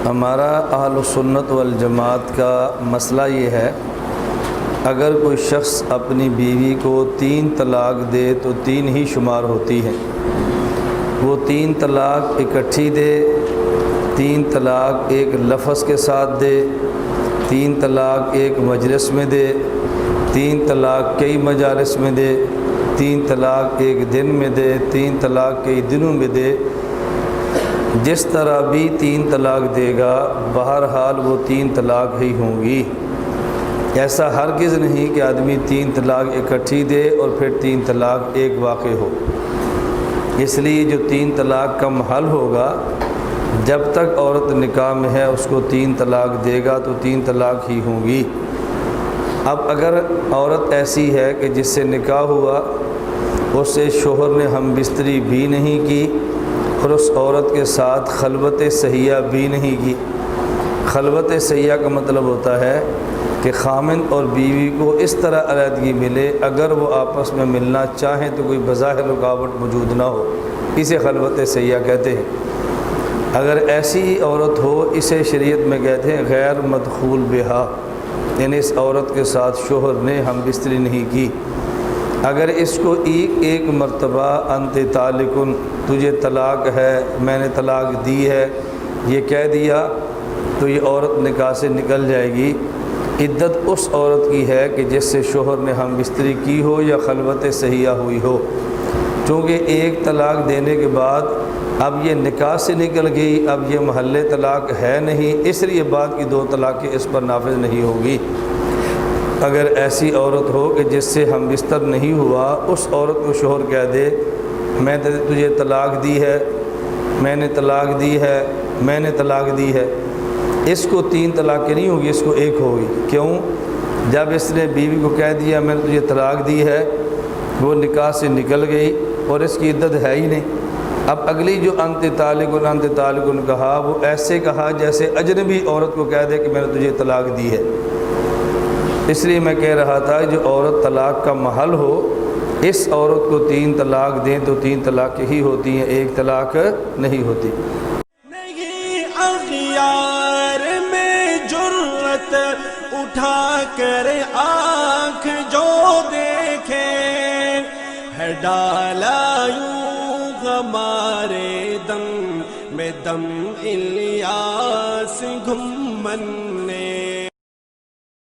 ہمارا اہل سنت والجماعت کا مسئلہ یہ ہے، اگر کوئی شخص اپنی بیوی کو 3 طلاق دے تو 3 ہی شمار ہوتی ہیں۔ وہ 3 طلاق اکٹھی دے، 3 طلاق ایک لفظ کے ساتھ دے، 3 طلاق ایک مجلس میں دے، 3 طلاق کئی مجالس میں دے، 3 طلاق ایک دن میں دے، 3 طلاق کئی دنوں میں دے، جس طرح بھی 3 طلاق دے گا بہرحال وہ 3 طلاق ہی ہوں گی۔ ایسا ہرگز نہیں کہ آدمی 3 طلاق اکٹھی دے اور پھر 3 طلاق ایک واقع ہو۔ اس لیے جو 3 طلاق کا محل ہوگا، جب تک عورت نکاح میں ہے اس کو 3 طلاق دے گا تو 3 طلاق ہی ہوں گی۔ اب اگر عورت ایسی ہے کہ جس سے نکاح ہوا اس سے شوہر نے ہم بستری بھی نہیں کی اور اس عورت کے ساتھ خلوت صحیحہ بھی نہیں کی۔ خلوت صحیحہ کا مطلب ہوتا ہے کہ خامند اور بیوی کو اس طرح علیحدگی ملے، اگر وہ آپس میں ملنا چاہیں تو کوئی بظاہر رکاوٹ موجود نہ ہو، اسے خلوت صحیحہ کہتے ہیں۔ اگر ایسی عورت ہو اسے شریعت میں کہتے ہیں غیر مدخول بہا، یعنی اس عورت کے ساتھ شوہر نے ہم بستری نہیں کی۔ اگر اس کو ایک مرتبہ انت طالقن، تجھے طلاق ہے، میں نے طلاق دی ہے، یہ کہہ دیا تو یہ عورت نکاح سے نکل جائے گی۔ عدت اس عورت کی ہے کہ جس سے شوہر نے ہم بستری کی ہو یا خلوت صحیحہ ہوئی ہو۔ چونکہ ایک طلاق دینے کے بعد اب یہ نکاح سے نکل گئی، اب یہ محل طلاق ہے نہیں، اس لیے بعد کی 2 طلاقیں اس پر نافذ نہیں ہوگی۔ اگر ایسی عورت ہو کہ جس سے ہم بستر نہیں ہوا، اس عورت کو شوہر کہہ دے میں تجھے طلاق دی ہے، میں نے طلاق دی ہے، میں نے طلاق دی ہے، اس کو 3 طلاقیں نہیں ہوگی، اس کو 1 ہوگی۔ کیوں؟ جب اس نے بیوی کو کہہ دیا میں نے تجھے طلاق دی ہے، وہ نکاح سے نکل گئی اور اس کی عدت ہے ہی نہیں۔ اب اگلی جو انت طالقن کہا، وہ ایسے کہا جیسے اجنبی عورت کو کہہ دے کہ میں نے تجھے طلاق دی ہے۔ اس لیے میں کہہ رہا تھا جو عورت طلاق کا محل ہو، اس عورت کو 3 طلاق دیں تو 3 طلاق ہی ہوتی ہیں، 1 طلاق نہیں ہوتی۔ نہیں اغیار میں جرت اٹھا کر آنکھ جو دیکھے، ہے ڈالا یوں ہمارے دم میں دم الیاس گھمن نے۔